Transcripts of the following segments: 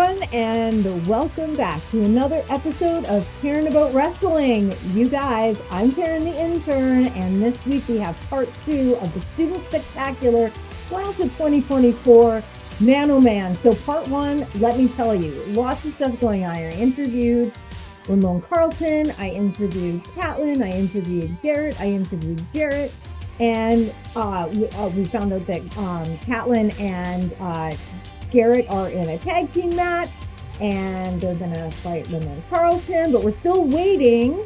everyone, and welcome back to another episode of Caring About Wrestling. You guys, I'm Karen the Intern, and this week we have part 2 of the Student Spectacular Class of 2024 Man Oh Man. So part 1, let me tell you, lots of stuff going on. I interviewed Ramon Carlton, I interviewed Caitlin, I interviewed Garret, I interviewed Garret, and we found out that Caitlin and Garret are in a tag team match, and they're gonna fight Ramon Carlton, but we're still waiting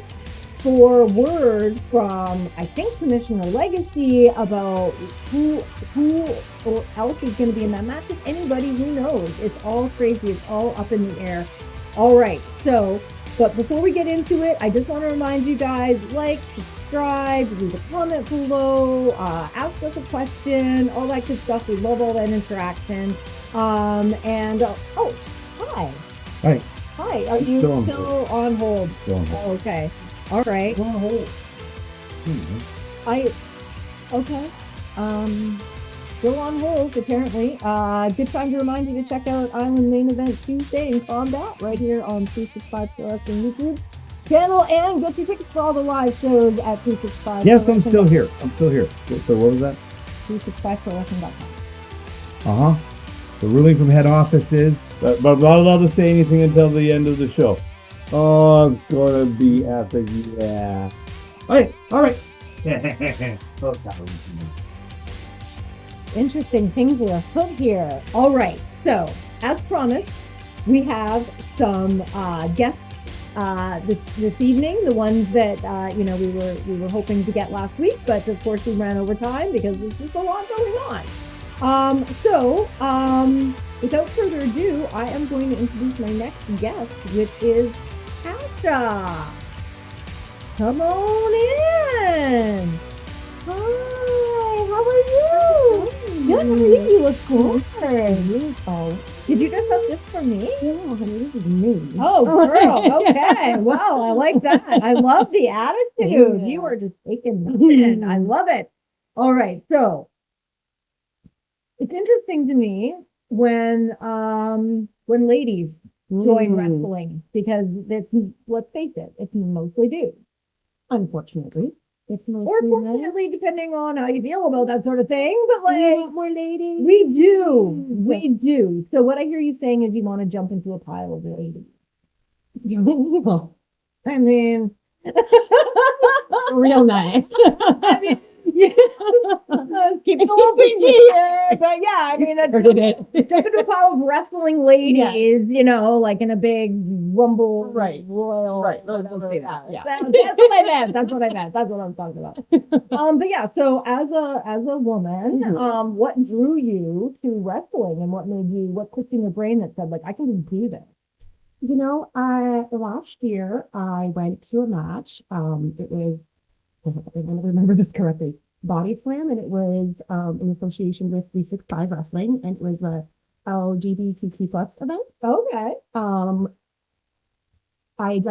for word from, I think, Commissioner Legacy about who else is going to be in that match. If anybody, who knows? It's all crazy. It's all up in the air. All right. So, but before we get into it, I just want to remind you guys, like, subscribe, leave a comment below, ask us a question, all that good stuff. We love all that interaction. Oh, hi. Hi. Hi. Are you still on hold? Still on hold. Oh, okay. All right. Still on hold. Okay. Still on hold, apparently. Good time to remind you to check out Island Main Event Tuesday in Combat right here on 365 Pro Wrestling YouTube channel, and get your tickets for all the live shows at 365. Yes, I'm still here. So what was that? 365ProWrestling.com. The ruling from head office is, but I'm not allowed to say anything until the end of the show. Oh, it's gonna be epic, yeah. All right. Interesting things are afoot here. All right. So, as promised, we have some guests this evening. The ones that we were hoping to get last week, but of course we ran over time because there's just a lot going on. Without further ado, I am going to introduce my next guest, which is Kasia. Come on in. Hi, how are you? Good, how are you? You look good. Oh, did you just have this for me? No, honey, this is me. Oh, girl. Okay. Well, I like that. I love the attitude. Yeah. You are just taking nothing. I love it. All right. So it's interesting to me when ladies join wrestling, because let's face it, it's mostly dudes. Unfortunately. It's mostly Or fortunately, depending on how you feel about that sort of thing. But like, we want more ladies. we do. We do. So what I hear you saying is you want to jump into a pile of ladies. Well, I mean, real nice. I mean, yeah. Keep it a little PG here, but yeah, I mean, jump into a pile of wrestling ladies, like in a big rumble, Right. royal. Right. No, don't say that. Yeah. That's what I meant. That's what I meant. That's what I'm talking about. But yeah, so as a woman, what drew you to wrestling, and what clicked in your brain that said, like, I can just do this? Last year I went to a match. It was, I want to remember this correctly, Body Slam, and it was in association with 365 Wrestling, and it was a LGBTQ plus event. Okay. I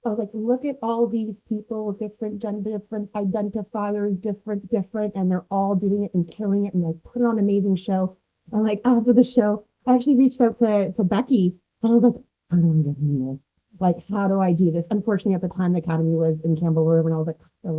was like, look at all these people, different gender, different identifiers, different, and they're all doing it and killing it, and like put on an amazing show. And like after the show, I actually reached out to Becky, and I was like, how do I get in this? Like, how do I do this? Unfortunately, at the time, the academy was in Campbell River, and I was like, a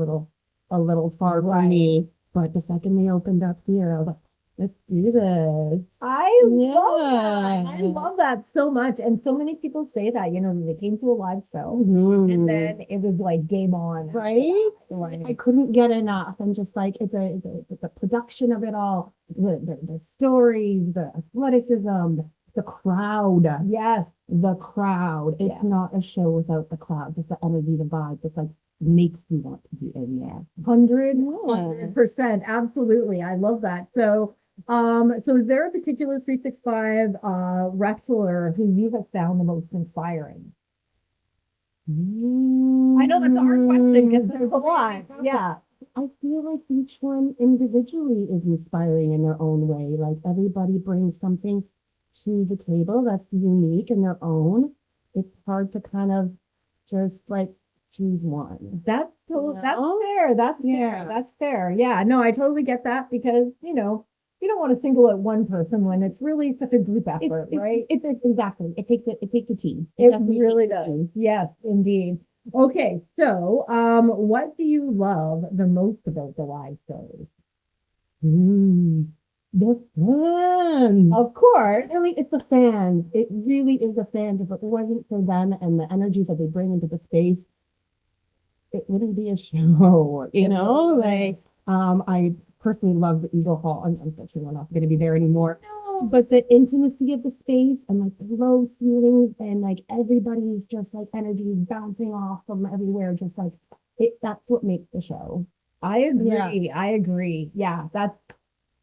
little far from me. But the second they opened up here, I was like, let's do this. I love that. I love that so much. And so many people say that, they came to a live show and then it was like game on. Right? I couldn't get enough. And just like, it's the production of it all, the stories, the athleticism, the crowd. Yes. The crowd. It's not a show without the crowd. Just the energy, the vibe. Just like makes me want to be in there. 100%. Absolutely. I love that. So is there a particular 365 wrestler who you have found the most inspiring? I know that's a hard question because there's a lot. Yeah. I feel like each one individually is inspiring in their own way. Like everybody brings something to the table that's unique in their own. It's hard to kind of just like choose one. That's fair. That's fair. Yeah. No, I totally get that because, you don't want to single out one person when it's really such a group effort, right? Exactly. It takes a team. It definitely really takes a does. team. Yes, indeed. Okay, so what do you love the most about the live shows? The fans. Of course. Really, it's the fans. It really is the fans. If it wasn't for them and the energy that they bring into the space, it wouldn't be a show, you know? Like, I personally love the Eagle Hall. Unfortunately, we're not going to be there anymore. No. But the intimacy of the space and like the low ceilings and like everybody's just like energy is bouncing off from everywhere, just like that's what makes the show. I agree. I agree. Yeah,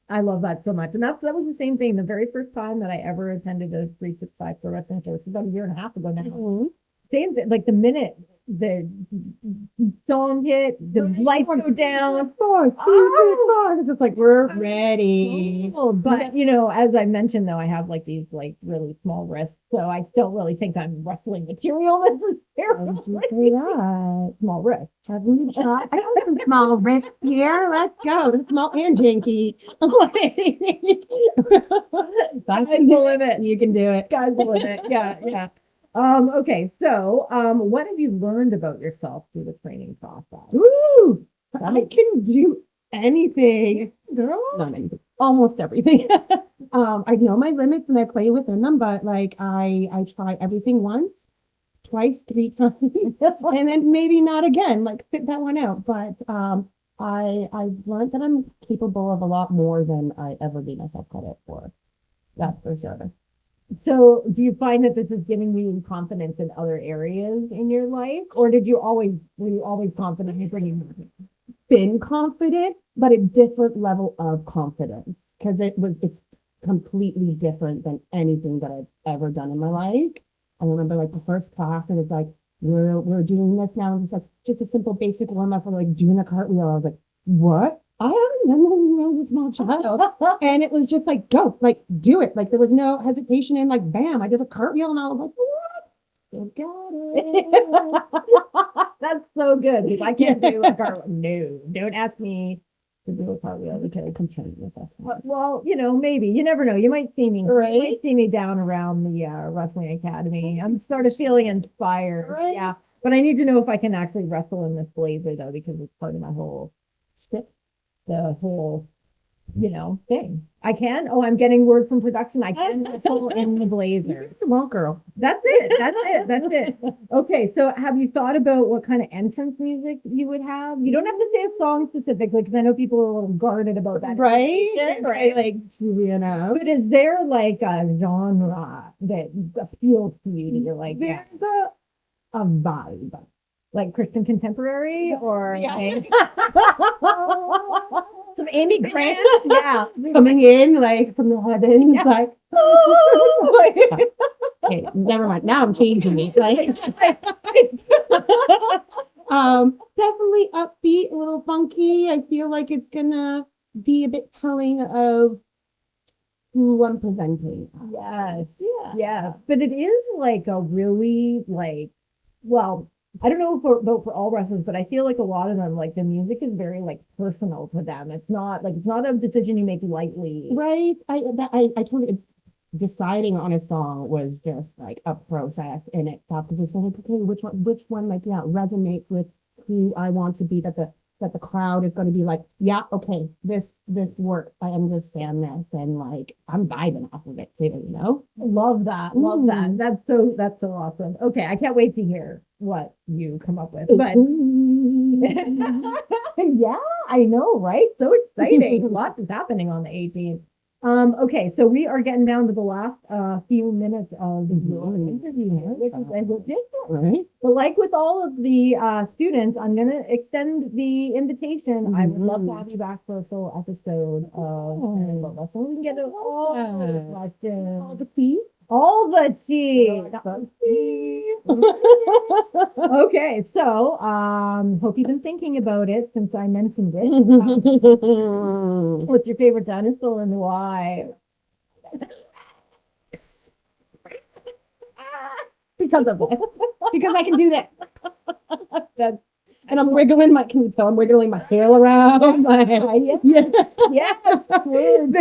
I love that so much. And that was the same thing. The very first time that I ever attended a 365 Pro Wrestling show, it was about a year and a half ago now. Same thing, like the minute the song hit, the lights go down. It's just like we're ready. But you know, as I mentioned though, I have like these like really small wrists, so I don't really think I'm wrestling material necessarily. Say that. Small wrists. I have some small wrists here. Let's go. They're small and janky. Sky's the limit. You can do it. Sky's the limit. Yeah, yeah. Okay, so what have you learned about yourself through the training process? Ooh, I can do anything, girl. Not anything. Almost everything. I know my limits and I play within them, but like I try everything once, twice, 3 times, and then maybe not again. Like fit that one out. But I've learned that I'm capable of a lot more than I ever gave myself credit for. That's for sure. So do you find that this is giving you confidence in other areas in your life, or were you always confident in bringing them? Been confident, but a different level of confidence because it's completely different than anything that I've ever done in my life. I remember like the first class and it's like we're doing this now and it's like just a simple basic warm up for like doing a cartwheel. I was like, what? I haven't done that when I was a small child. And it was just like, go, like do it. Like there was no hesitation and like bam, I did a cartwheel and I was like, what? You got it. That's so good because I can't do a cartwheel. No, don't ask me to do a cartwheel because I'm trying with us. well, you know, maybe you never know. You might see me, Right. You might see me down around the Wrestling Academy. I'm sort of feeling inspired. Right. Yeah, but I need to know if I can actually wrestle in this blazer though because it's part of my whole shtick, the whole, you know, thing. I can. Oh, I'm getting word from production. I can wrestle in the blazer. Come on, girl. That's it. That's it. That's it. Okay, so have you thought about what kind of entrance music you would have? You don't have to say a song specifically because I know people are a little guarded about that. Right? Right. Like, you know. But is there like a genre that appeals to you that you're like, yeah, There's a vibe. like Christian contemporary or Yeah. like some Amy Grant? Yeah. Coming in like from the heavens, like okay, never mind. Now I'm changing it. Like definitely upbeat, a little funky. I feel like it's gonna be a bit telling of who I'm presenting. Yes. Yeah. Yeah. But it is like a really like, well, I don't know for all wrestlers, but I feel like a lot of them, like the music is very like personal to them. It's not a decision you make lightly. Right. I totally deciding on a song was just like a process in itself because it's like, okay, which one like resonates with who I want to be, that the crowd is going to be like, yeah, okay, this works. I understand this, and like I'm vibing off of it too, you know? Love that. Love that. That's so awesome. Okay, I can't wait to hear what you come up with. But yeah, I know, right? So exciting. Lots is happening on the 18th. Okay, so we are getting down to the last few minutes of your interview here, which is a bit different. Right. But like with all of the students, I'm gonna extend the invitation. I would love to have you back for a full episode of so we can get to all the questions. All the tea. All the tea. Okay, so hope you've been thinking about it since I mentioned it. What's your favorite dinosaur and why? Because of this. Because I can do that. And I'm wiggling can you tell I'm wiggling my tail around? Yes.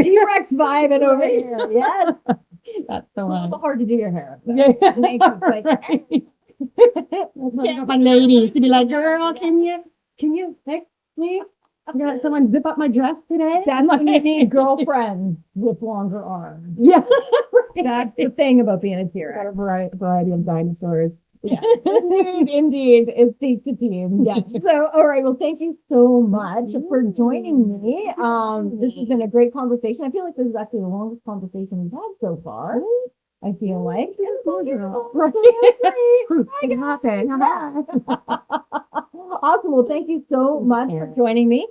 T-Rex vibing over here. Yes. That's so A little hard to do your hair. Yeah. Like, That's why I got my ladies to be like, girl, can you fix me? I got someone zip up my dress today. that's when you need girlfriends with longer arms. Yeah. That's the thing about being a Got T-Rex. a variety of dinosaurs. Yeah. Indeed. It's the team. Yeah. So, all right. Well, thank you so much for joining me. This has been a great conversation. I feel like this is actually the longest conversation we've had so far. I feel like. It happened. Awesome. Well, thank you so much for joining me.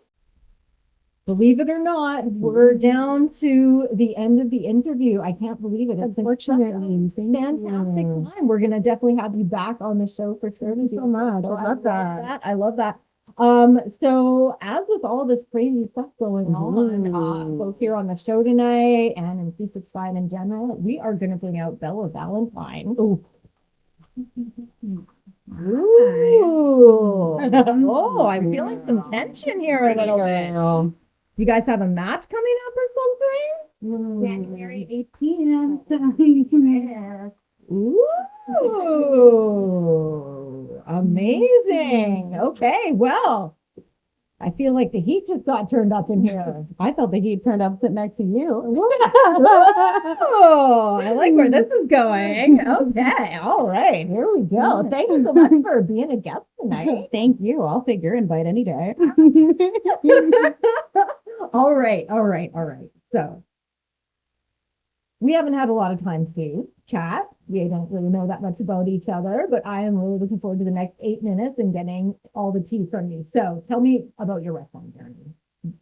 Believe it or not, we're down to the end of the interview. I can't believe it. It's been such a fantastic time. We're going to definitely have you back on the show for sure. Thank you so much. I love that. I love that. So as with all this crazy stuff going on, both here on the show tonight and in 365 in general, we are going to bring out Bella Valentine. Ooh. Ooh. Oh, I'm feeling some tension here a little bit. Do you guys have a match coming up or something? January 18th. Ooh, amazing. Okay, well, I feel like the heat just got turned up in here. I felt the heat turned up sitting next to you. Oh, I like where this is going. Okay, all right, here we go. Thank you so much for being a guest tonight. Thank you. I'll take your invite any day. All right. So we haven't had a lot of time to chat. We don't really know that much about each other, but I am really looking forward to the next 8 minutes and getting all the tea from you. So tell me about your wrestling journey.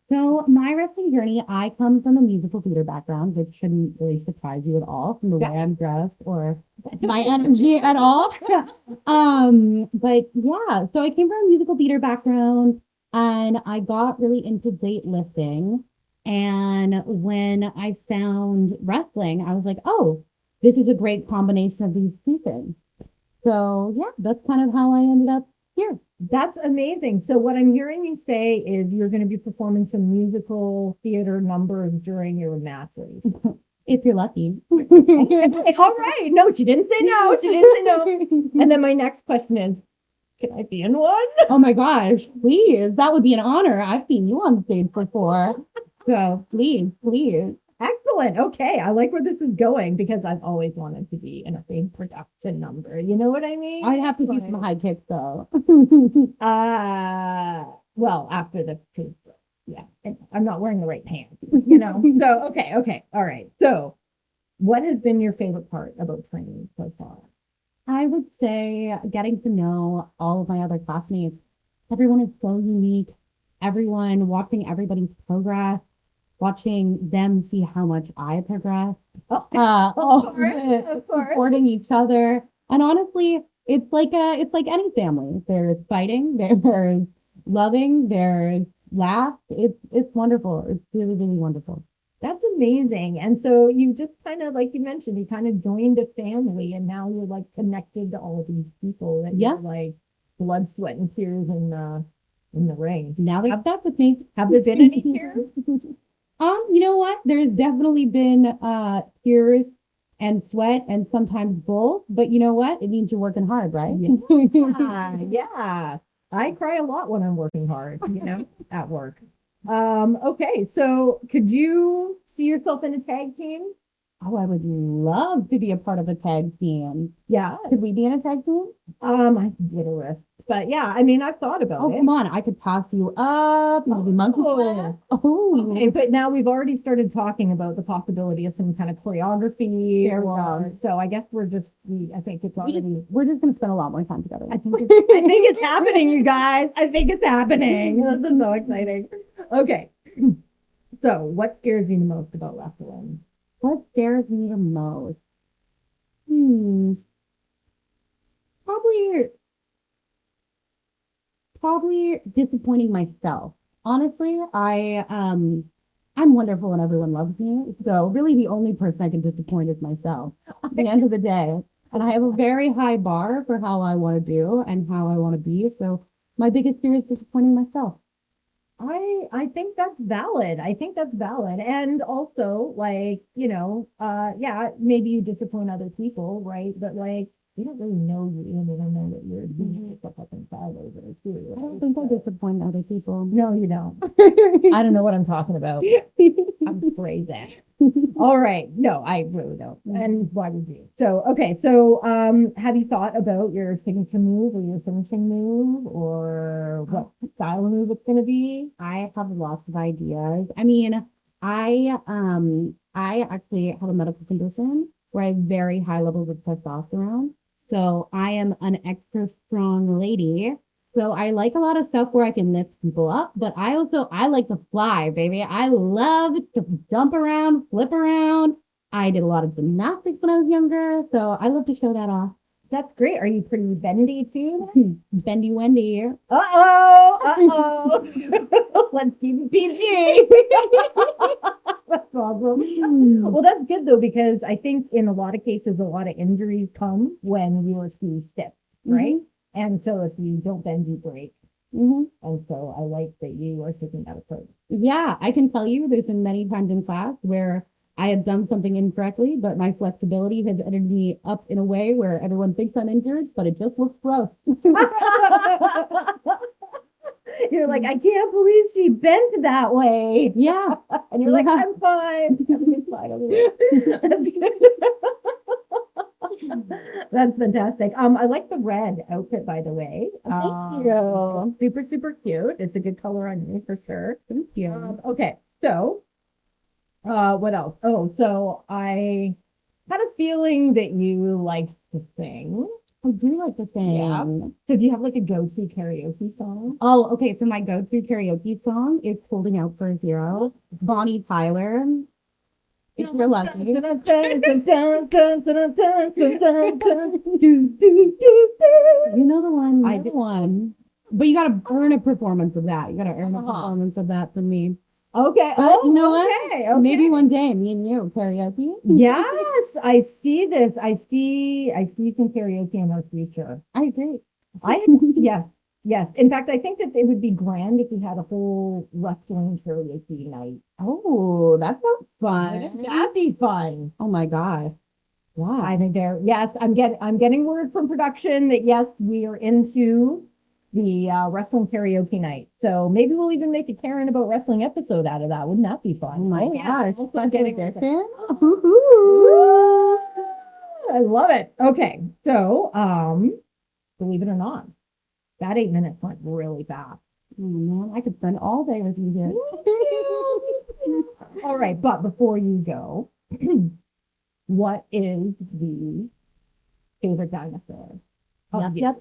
So my wrestling journey, I come from a musical theater background, which shouldn't really surprise you at all from the way I'm dressed or my energy at all. But yeah, so I came from a musical theater background and I got really into weightlifting. And when I found wrestling, I was like, oh, this is a great combination of these two things. So yeah, that's kind of how I ended up here. That's amazing. So what I'm hearing you say is you're going to be performing some musical theater numbers during your matches. If you're lucky. All right. No, she didn't say no. She didn't say no. And then my next question is, can I be in one? Oh my gosh, please. That would be an honor. I've seen you on stage before. So please. Excellent. Okay. I like where this is going because I've always wanted to be in a big production number. You know what I mean? I'd have to do some high kicks though. Well, after the truth. Yeah. And I'm not wearing the right pants, you know? So, okay. All right. So what has been your favorite part about training so far? I would say getting to know all of my other classmates. Everyone is so unique. Watching everybody's progress, watching them see how much I progress. Of course. Supporting each other. And honestly, it's like any family. There's fighting, there's loving, there's laughs. It's wonderful. It's really, really wonderful. That's amazing. And so you just kind of, like you mentioned, you kind of joined a family and now you're like connected to all of these people that you're like blood, sweat, and tears in the ring. Now they're stuck with me. Have there been any tears? You know what? There's definitely been tears and sweat and sometimes both, but you know what? It means you're working hard, right? Yeah. I cry a lot when I'm working hard, at work. Okay, so could you see yourself in a tag team? Oh, I would love to be a part of a tag team. Yeah. Could we be in a tag team? I could get a list. But yeah, I mean, I've thought about it. Oh, come on. I could pass you up. Maybe monkey flip. Oh. Okay, but now we've already started talking about the possibility of some kind of choreography. So I guess I think it's already. We're just going to spend a lot more time together. I think it's happening, you guys. I think it's happening. This is so exciting. Okay. So what scares you the most about wrestling? What scares me the most? Probably disappointing myself. Honestly, I'm wonderful and everyone loves me. So really the only person I can disappoint is myself at the end of the day. And I have a very high bar for how I want to do and how I want to be. So My biggest fear is disappointing myself. I think that's valid. I think that's valid. And also, like, yeah, maybe you disappoint other people, right? But like, you don't really know you, and they don't know that you're beating yourself up inside over it too. I don't think I disappoint other people. No, you don't. I don't know what I'm talking about. I'm crazy. All right. No, I really don't. And why would you? So, okay. So, have you thought about your signature move or your finishing move or what style of move it's going to be? I have lots of ideas. I mean, I actually have a medical condition where I have very high levels of testosterone. So I am an extra strong lady. So I like a lot of stuff where I can lift people up, but I like to fly, baby. I love to jump around, flip around. I did a lot of gymnastics when I was younger, so I love to show that off. That's great. Are you pretty bendy too? Bendy Wendy. Uh-oh. Let's keep it PG. That's awesome. Well, that's good though, because I think in a lot of cases, a lot of injuries come when you are too stiff, right? And so if you don't bend, you break. And so I like that you are taking that approach. Yeah, I can tell you there's been many times in class where I have done something incorrectly, but my flexibility has ended me up in a way where everyone thinks I'm injured, but it just looks gross. You're like, I can't believe she bent that way. Yeah. And you're like, I'm fine. Everything's fine over here. That's good. That's fantastic. I like the red outfit, by the way. Thank you. Super, super cute. It's a good color on you for sure. Thank you. Okay, so what else? Oh, so I had a feeling that you like to sing. I do like to sing. Yeah. So do you have like a go-to karaoke song? Oh, okay. So my go-to karaoke song is Holding Out for a Hero, Bonnie Tyler. If you're lucky. You know the one. I do. One. But you gotta earn a performance of that. You gotta earn a performance of that from me. Okay. But you know okay. what? Maybe one day, me and you, karaoke. Yes, I see this. I see some karaoke in our future. I agree. Yes. In fact, I think that it would be grand if we had a whole wrestling karaoke night. Oh, that sounds fun. That'd be fun. Oh my gosh. Wow. I think I'm getting word from production that yes, we are into the wrestling karaoke night. So maybe we'll even make a Karen About Wrestling episode out of that. Wouldn't that be fun? Oh my gosh. I love it. Okay. So, believe it or not, that 8 minutes went really fast. Oh man, I could spend all day with you here. All right. But before you go, what is the favorite dinosaur? Yep.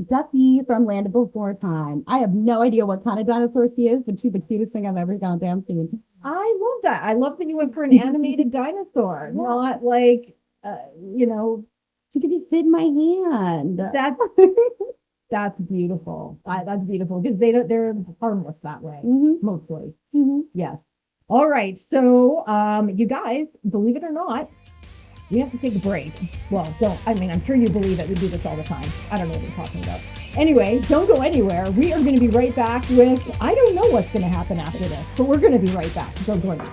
Ducky from Land of Before Time. I have no idea what kind of dinosaur she is, but she's the cutest thing I've ever goddamn seen. I love that. I love that you went for an animated dinosaur, not like, she could just fit in my hand. That's beautiful. That's beautiful because they're harmless that way, mostly. Yes. All right. So, you guys, believe it or not, we have to take a break. Well, I'm sure you believe it. We do this all the time. I don't know what you're talking about. Anyway, don't go anywhere. We are going to be right back with, I don't know what's going to happen after this, but we're going to be right back. So join us.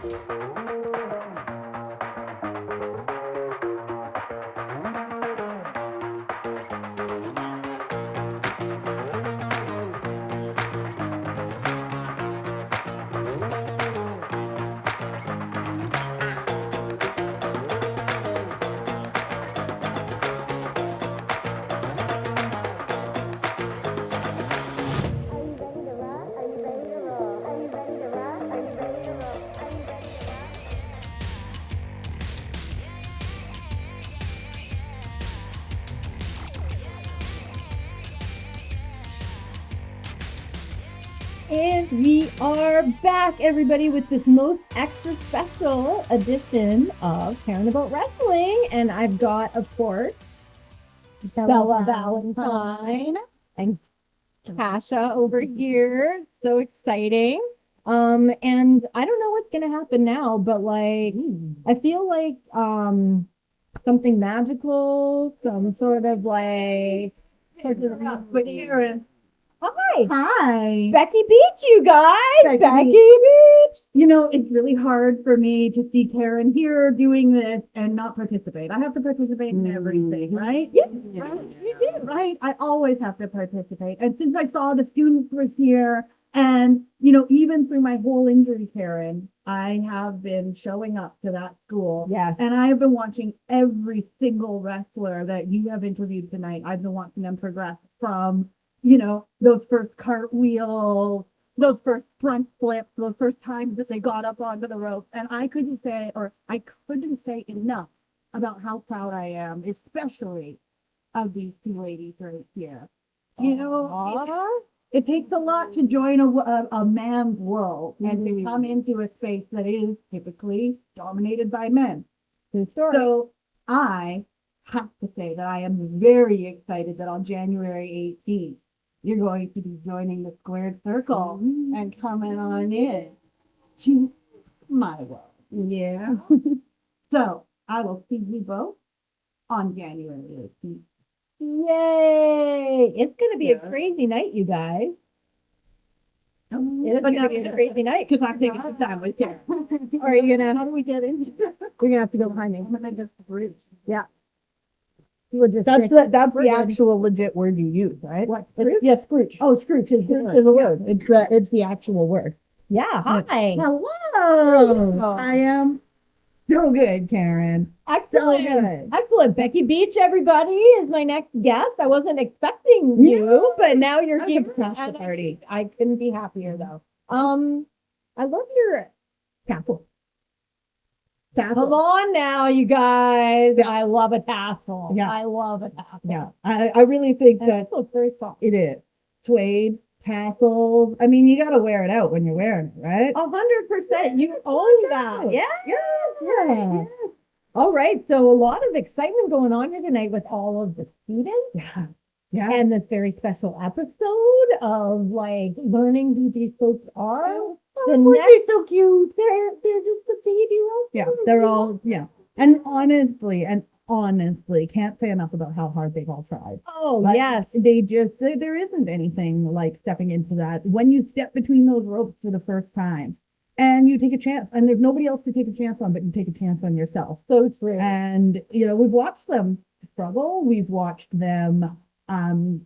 And we are back, everybody, with this most extra special edition of Karen About Wrestling. And I've got, of course, Bella Valentine and Kasia over here. So exciting. And I don't know what's gonna happen now, but like I feel like something magical, some sort of like Hi. Hi. Becky Beech, you guys. Becky Beech. It's really hard for me to see Karen here doing this and not participate. I have to participate in everything, right? Yes, Right. you do. Right. I always have to participate. And since I saw the students were here and, even through my whole injury, Karen, I have been showing up to that school. Yes. And I have been watching every single wrestler that you have interviewed tonight. I've been watching them progress from, those first cartwheels, those first front flips, those first times that they got up onto the rope. And I couldn't say enough about how proud I am, especially of these two ladies right here. It takes a lot to join a man's world and to come into a space that is typically dominated by men. So I have to say that I am very excited that on January 18th, you're going to be joining the squared circle and coming on in to my world. Yeah. So I will see you both on January 18th. Yay. It's going to be a Yeah. crazy night, you guys. It's But going to be a crazy night. because I'm taking some time with you. Are you going to? How do we get in? You're going to have to go behind me. I'm gonna just bridge. Yeah. We'll just That's the We're good. actual legit word you use, right? What? It's, yeah, scrooge. Oh, scrooge is Scrooge the word. It's the actual word. Yeah. Hi. Hello. I am so good, Karen. Excellent. So good. Excellent. Becky Beech, everybody, is my next guest. I wasn't expecting you, but now you're I was here. across the and party. I couldn't be happier though. I love your tassel. Come on now, you guys. Yeah. I love a tassel. Yeah. I love a tassel. Yeah, I really think And that it feels very soft. it is. Suede, tassels. I mean, you got to wear it out when you're wearing it, right? 100%. You own that. Yeah. Yeah. All right. So a lot of excitement going on here tonight with all of the students. Yeah. Yeah. And this very special episode of like learning who these folks are. The next so cute. they're just a baby role. Yeah, they're all, yeah. And honestly, can't say enough about how hard they've all tried. Oh But yes. there isn't anything like stepping into that. When you step between those ropes for the first time and you take a chance, and there's nobody else to take a chance on, but you take a chance on yourself. So true. And, we've watched them struggle. We've watched them,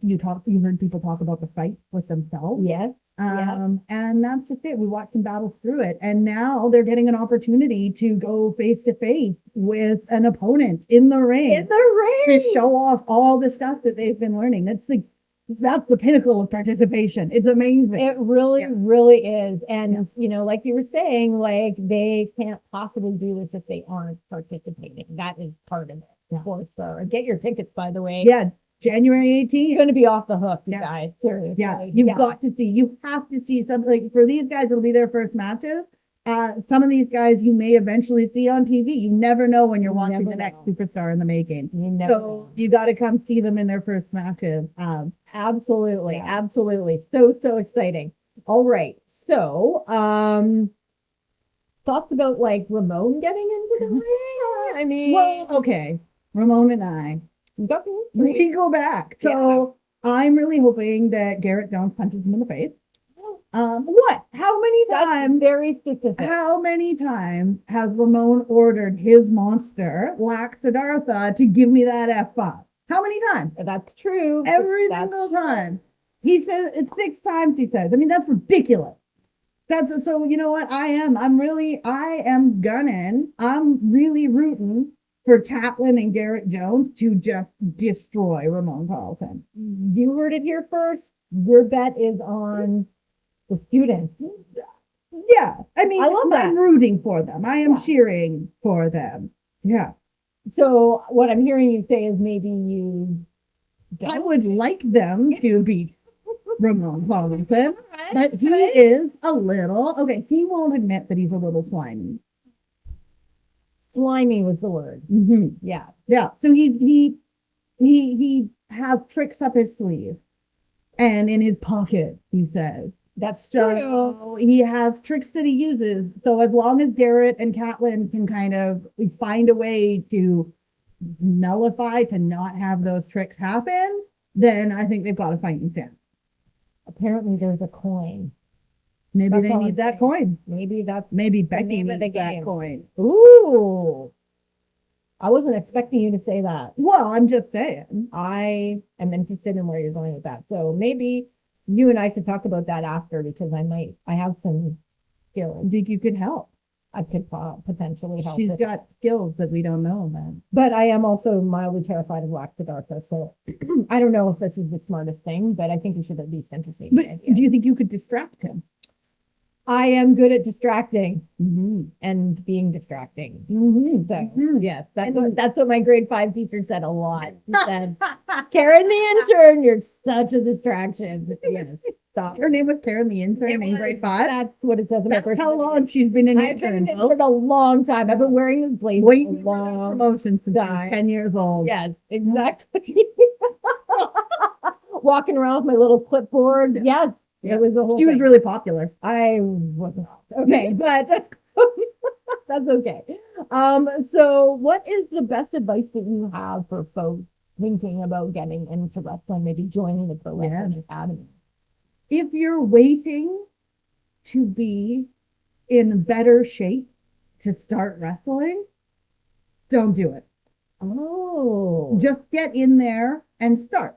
you heard people talk about the fight with themselves. Yes. And that's just it. We watched them battle through it. And now they're getting an opportunity to go face to face with an opponent in the ring In the ring. to show off all the stuff that they've been learning. That's the pinnacle of participation. It's amazing. It really, Yeah. really is. And, like you were saying, like they can't possibly do this if they aren't participating. That is part of it. Yeah. For sure. Get your tickets, by the way. Yeah, January 18th. You're going to be off the hook, you Yeah. guys. Seriously. Yeah, you have to see something. Like for these guys, it'll be their first matches. Some of these guys you may eventually see on TV. You never know when you're You watching never the next know. superstar in the making. You know. So you got to come see them in their first matches. Absolutely. Yeah. Absolutely. So exciting. All right. So, thoughts about like Ramon getting into the ring? I mean, Well, okay, Ramon and I, we go back. So I'm really hoping that Garret Jones punches him in the face. What? How many that's times? very specific. How many times has Ramon ordered his monster, Lax Siddhartha, to give me that F5? How many times? That's true. Every That's single time. He says it's 6 times, he says. I mean, that's ridiculous. So you know what? I am gunning. I'm really rooting for Tatlin and Garret Jones to just destroy Ramon Carlton. You heard it here first. Your bet is on the students. Yeah. I mean, I love that. I'm rooting for them. I am Yeah. cheering for them. Yeah. So what I'm hearing you say is maybe you I don't. would like them to beat Ramon Carlton, but he is a little, okay, he won't admit that he's a little slimy. Slimy was the word. Mm-hmm. Yeah. Yeah. So he has tricks up his sleeve and in his pocket, he says. That's true. So he has tricks that he uses. So as long as Garret and Tatlin can kind of find a way to nullify, to not have those tricks happen, then I think they've got a fighting chance. apparently there's a coin. Maybe That's they all need I'm that saying. coin. Maybe that's Maybe the Becky name of needs the that game. coin. Ooh. I wasn't expecting you to say that. Well, I'm just saying. I am interested in where you're going with that. So maybe you and I could talk about that after because I have some skills. I think you could help. I could potentially help. She's with. got skills that we don't know, man. But I am also mildly terrified of Laxadarka, so I don't know if this is the smartest thing, but I think we should at least entertain But the idea. do you think you could distract him? I am good at distracting Mm-hmm. and being distracting. Mm-hmm. So yes, that's what my grade 5 teacher said a lot. She said, Karen the intern, you're such a distraction. Yes, stop. Her name was Karen the intern in grade 5. That's what it says in my That's first how long she's been an I've been intern. an intern a long time. I've been wearing this blazer Waiting a for that long promotion since she was time. 10 years old. Yes, exactly. Walking around with my little clipboard. Yes, Yeah. it was a whole She was thing. really popular. I wasn't okay, but that's okay. So what is the best advice that you have for folks thinking about getting into wrestling, maybe joining the Pro Wrestling Academy? If you're waiting to be in better shape to start wrestling, don't do it. Oh, Just get in there and start.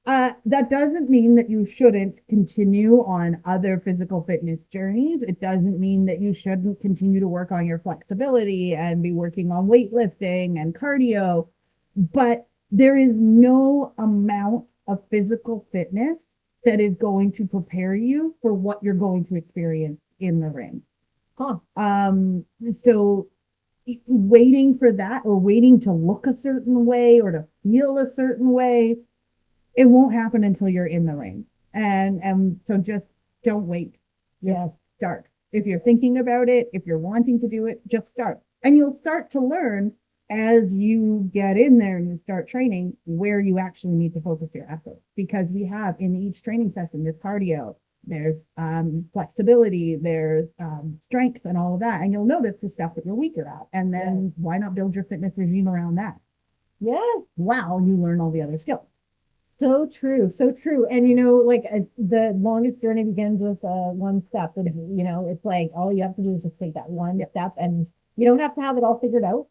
That doesn't mean that you shouldn't continue on other physical fitness journeys. It doesn't mean that you shouldn't continue to work on your flexibility and be working on weightlifting and cardio. But there is no amount of physical fitness that is going to prepare you for what you're going to experience in the ring. huh? So waiting for that or waiting to look a certain way or to feel a certain way, it won't happen until you're in the ring. And so just don't wait. Yes. Start. If you're thinking about it, if you're wanting to do it, just start. And you'll start to learn as you get in there and you start training where you actually need to focus your efforts. Because we have in each training session, there's cardio, there's flexibility, there's strength and all of that. And you'll notice the stuff that you're weaker at. And then why not build your fitness regime around that? Yes. While you learn all the other skills. So true, so true. And like the longest journey begins with one step. And, it's like all you have to do is just take that one step, and you don't have to have it all figured out.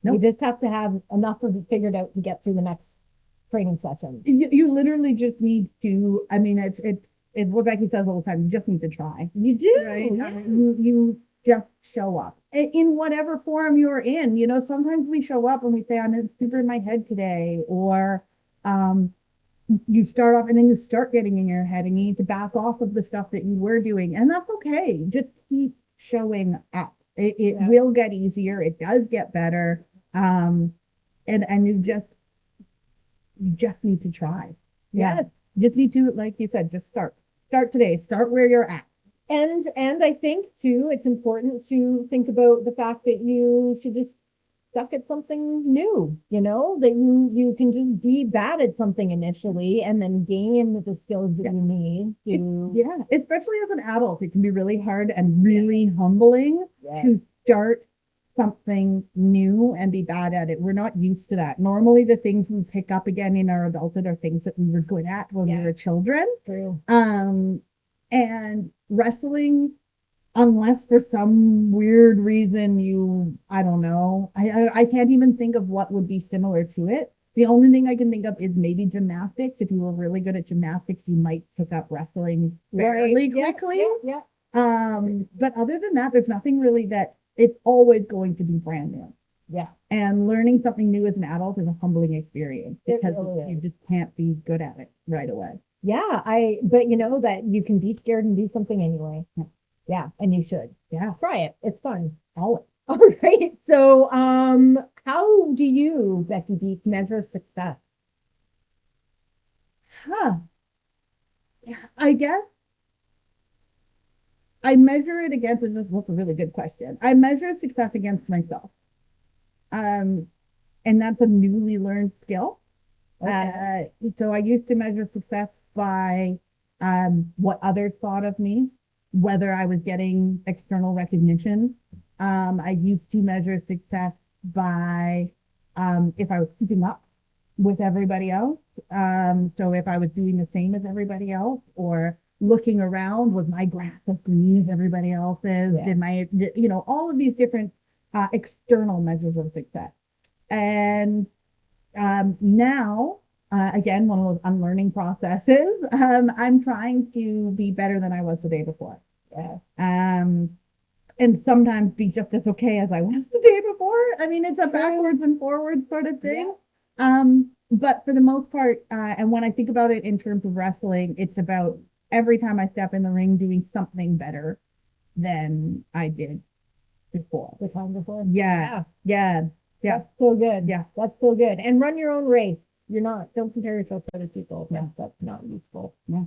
Nope. You just have to have enough of it figured out to get through the next training session. You literally just need to. I mean, it's what Becky says all the time. You just need to try. You do, Right? yeah. You just show up in whatever form you're in. Sometimes we show up and we say, I'm super in my head today, or you start off and then you start getting in your head and you need to back off of the stuff that you were doing. And that's okay. Just keep showing up. It will get easier. It does get better. And you just need to try. Yes. You just need to, like you said, just start today. Start where you're at. And I think too, it's important to think about the fact that you should just stuck at something new, that you can just be bad at something initially and then gain the skills that you need to. Especially as an adult, it can be really hard and really humbling to start something new and be bad at it. We're not used to that. Normally the things we pick up again in our adulthood are things that we were good at when we were children. True. And wrestling, unless for some weird reason I don't know. I can't even think of what would be similar to it. The only thing I can think of is maybe gymnastics. If you were really good at gymnastics, you might pick up wrestling fairly quickly. Yeah. But other than that, there's nothing really that it's always going to be brand new. Yeah. And learning something new as an adult is a humbling experience because really you just can't be good at it right away. Yeah. But that you can be scared and do something anyway. Yeah, and you should. Yeah. Try it. It's fun. Always. All right. So, how do you, Becky Beech, measure success? I guess I measure it against, this is a really good question. I measure success against myself. And that's a newly learned skill. Okay. So I used to measure success by what others thought of me, whether I was getting external recognition. I used to measure success by if I was keeping up with everybody else. So if I was doing the same as everybody else or looking around, was my grass as green as everybody else's? Yeah. All of these different external measures of success. And now, again, one of those unlearning processes, I'm trying to be better than I was the day before. Yeah. And sometimes be just as okay as I was the day before. I mean, it's a backwards and forwards sort of thing. But for the most part, and when I think about it in terms of wrestling, it's about every time I step in the ring doing something better than I did before. The time before. Yeah. That's so good. Yeah. That's so good. And run your own race. Don't compare yourself to other people. Yeah. That's not useful. Yeah.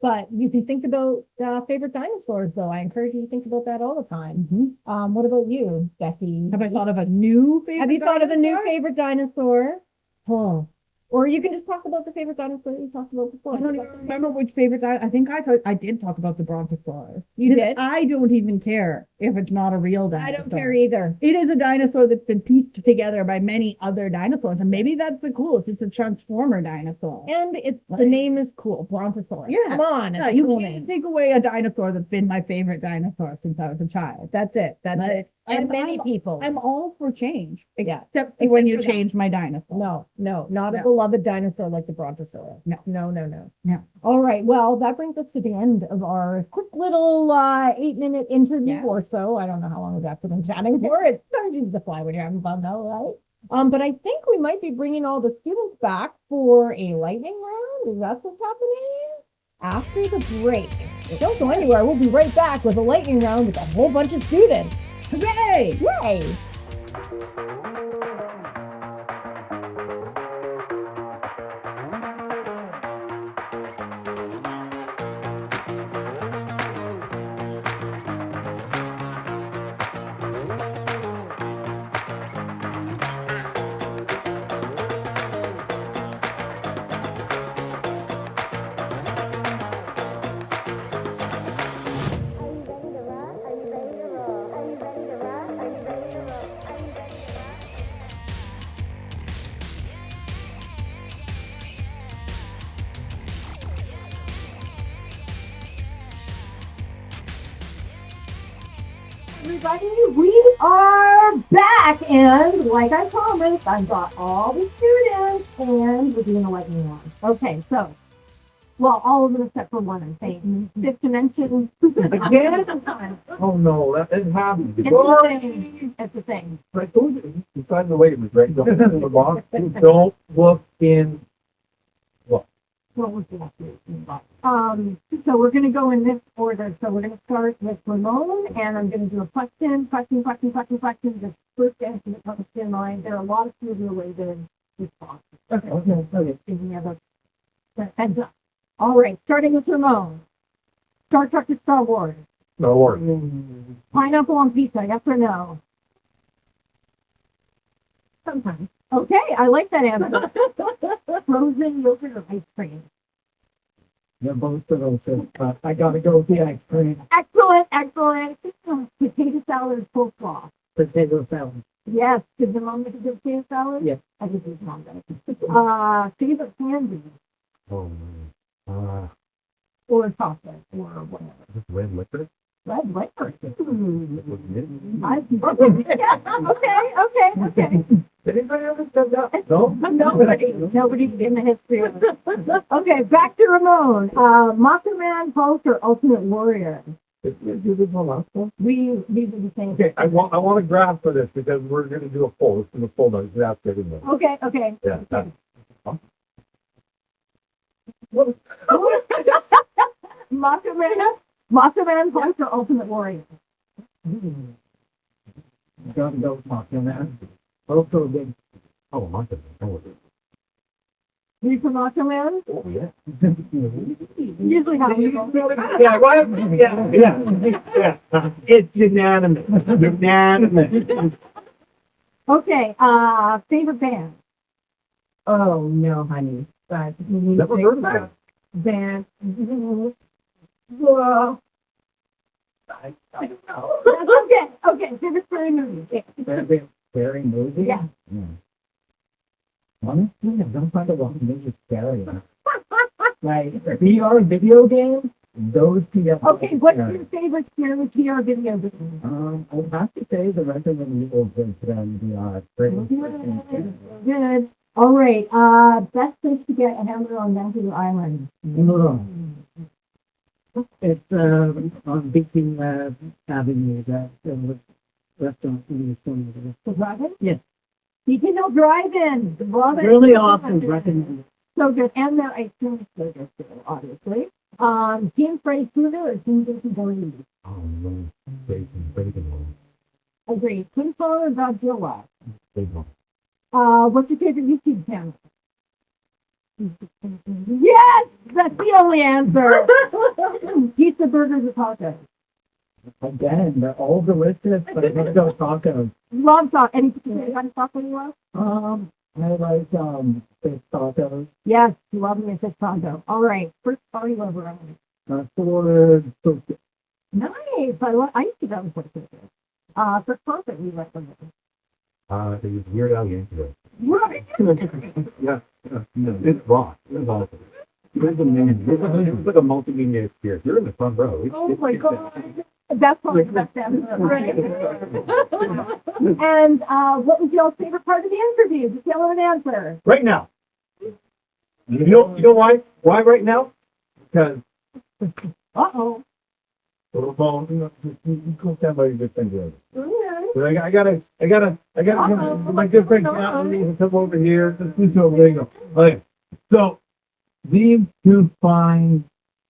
But you can think about favorite dinosaurs, though. I encourage you to think about that all the time. Mm-hmm. What about you, Becky? Have I thought of a new favorite? Have you thought of a new dinosaur? favorite dinosaur? Oh, Or you can just talk about the favorite dinosaur you talked about before. I don't even remember which favorite I think I did talk about the Brontosaurus. You did? I don't even care if it's not a real dinosaur. I don't care either. It is a dinosaur that's been pieced together by many other dinosaurs, and maybe that's the coolest. It's a transformer dinosaur. And the name is cool, Brontosaurus. Yeah. Come on, it's No, a you cool can't name. take away a dinosaur that's been my favorite dinosaur since I was a child. That's it. That's But it. And many people. I'm all for change, Yeah. except for when Except you for that. change my dinosaur. No, not a No. beloved dinosaur like the Brontosaurus. No. No. No. All right. Well, that brings us to the end of our quick little 8-minute interview Yeah. or so. I don't know how long we've actually been chatting for. It's starting to fly when you're having fun, though, right? But I think we might be bringing all the students back for a lightning round. Is that what's happening? After the break. Don't go anywhere. We'll be right back with a lightning round with a whole bunch of students. Hooray! Yay! Everybody, we are back, and like I promised, I've got all the students, and we're doing a lightning round. Okay, so, well, all of them except for one, I think. Fifth dimension. Again? Oh no, that didn't happen. It's the same. It's the same. I told you, you signed the waivers, right? Don't look in the box. Don't look in. What was the so we're going to go in this order. So we're going to start with Ramon, and I'm going to do a question. The first answer that comes to mind. There are a lot of students who are waiting responses. Okay. Give me a heads up. All right, starting with Ramon. Star Trek to Star Wars. No worries. Pineapple on pizza, yes or no? Sometimes. Okay, I like that answer. Frozen yogurt or ice cream? Yeah, both of those. I gotta go with the ice cream. Excellent. Potato salad or coleslaw? Potato salad. Yes. Did the mom make a good potato salad? Yes. I think his mom does. Favorite candy? Oh, Or chocolate or whatever. just red liquor? Red liquor. Okay. Did anybody ever said that? No? Nobody in the history of it. Okay, back to Ramon. Macho Man, Hulk, or Ultimate Warrior? Did you do this one last one? These are the same. Okay, I want a graph for this because we're gonna do a poll. It's in the poll notes. That's good enough. Okay. Yeah. That's, Macho Man, Hulk, or Ultimate Warrior? gotta go with Macho Man. Also big. Oh, Macho Man. Oh, You for Macho Man? yeah. Usually how we go. Yeah, what? Yeah. It's unanimous. Okay, favorite band? Oh, no, honey. But Never heard of that. band. Whoa. I don't know. Okay, favorite scary movie? Very movie? Yeah. Honestly, I don't find a lot of ninja scary. Like VR video games, those two get Okay, what's your favorite scary VR video game? I would have to say the Resident Evil is from VR. Good. All right. Best place to get a hamburger on Vancouver Island. It's on Beacon Avenue, that restaurant in the corner. The drive-in? Yes. Beacon Drive-in. Love it. Really awesome, recommend. So good. And their ice cream is so good too, obviously. Team Freddy Krueger or Team Jason Voorhees? Oh, no. Bacon. Agreed. Twin Power or Godzilla? Big one. What's your favorite YouTube channel? Yes! That's the only answer! Pizza, burgers, or tacos? Again, they're all delicious, but I don't go tacos. Love tacos. Any particular kind of taco you love? I like fish tacos. Yes, love me a fish taco. All right. First party lover. For sushi. Nice. I used to go to Puerto Rico. For profit, we recommend. It was Weird Al Yankovic. Right. Yeah, no, it's raw. It's awesome. It's like a multi-media experience. You're in the front row. Oh my God. That's probably the best answer. Right. And what was your favorite part of the interview? Just yell an answer. Right now. You know why? Why right now? Because Uh-oh. you go stand by your good thing there. Okay. I gotta my good friend Captain come over here. Let's do over there. You go. Okay. So these two fine,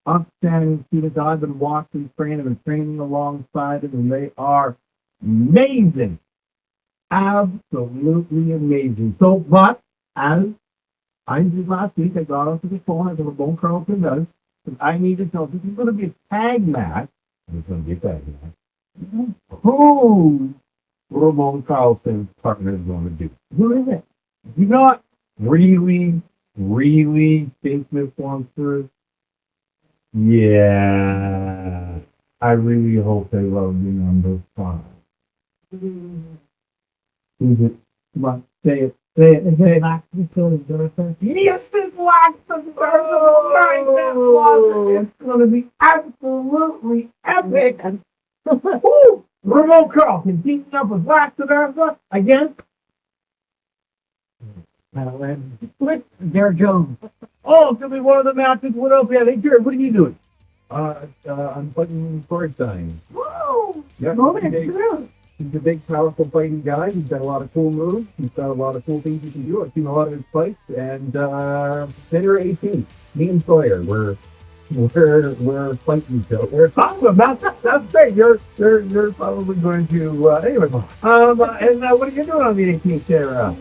upstanding students, I've been watching, training, and training alongside them, and they are amazing. Absolutely amazing. So, but as I did last week, I got onto the phone as Ramon Carlton does, because I need to know this is going to be a tag match. It's going to be a tag match. Who Ramon Carlton's partner is going to do? Who is it? You not really think this one through? Yeah. I really hope they love you, number 5. Who's it? Come on, say it. Say it. Yes, it's Laxton. It's going to be absolutely epic. Woo! Ramon Carlton teaming up with Laxton again. With Garret Jones. Oh, it's going to be one of the matches. What else? Yeah, hey, Garret, what are you doing? I'm fighting for sign. Whoa! Yeah, Moment of truth. He's a big, powerful fighting guy. He's got a lot of cool moves. He's got a lot of cool things he can do. I've seen a lot of his fights. And Federer 18, me and Sawyer, we're fighting each other. We're awesome. That's great. You're probably going to anyway. And what are you doing on the 18th there?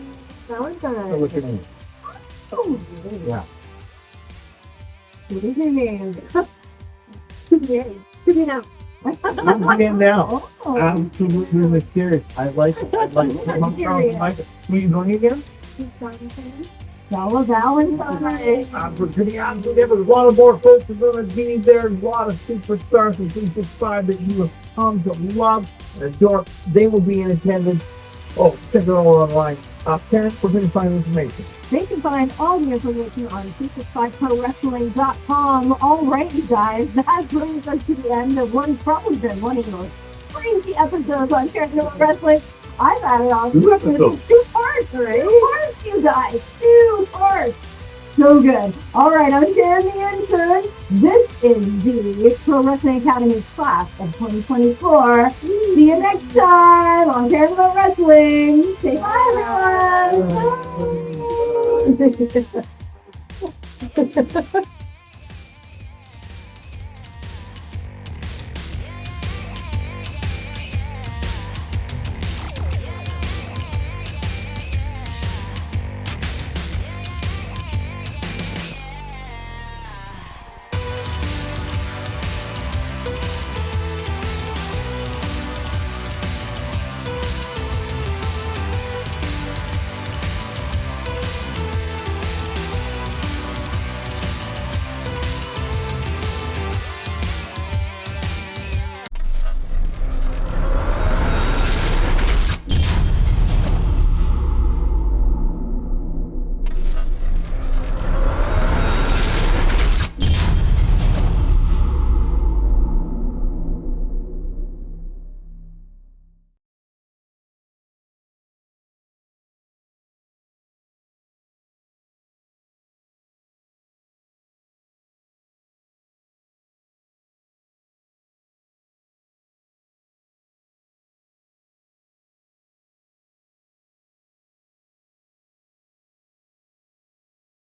Valentine. What's your name? Oh, Yeah. what is your name? Give me now. I'm in now. Oh. Absolutely mysterious. I like it. Were you going again? Stella Valentine. We're pretty honest with you. There's a lot of more folks that are going to be there. There's a lot of superstars from 365 that you have come to love and adore. They will be in attendance. Oh, check it all online. Karen, where can you find information? They can find all the information on 365prowrestling.com. All right, you guys, that brings us to the end of one's probably been one of the most crazy episodes on Sharing About Wrestling. I've added on 2 parts, right? 2 parts, you guys. 2 parts. So good. All right, I'm Sharon the Intern. This is the Pro Wrestling Academy class of 2024. See you next time on Sharing About Wrestling. Say bye, everyone. Bye.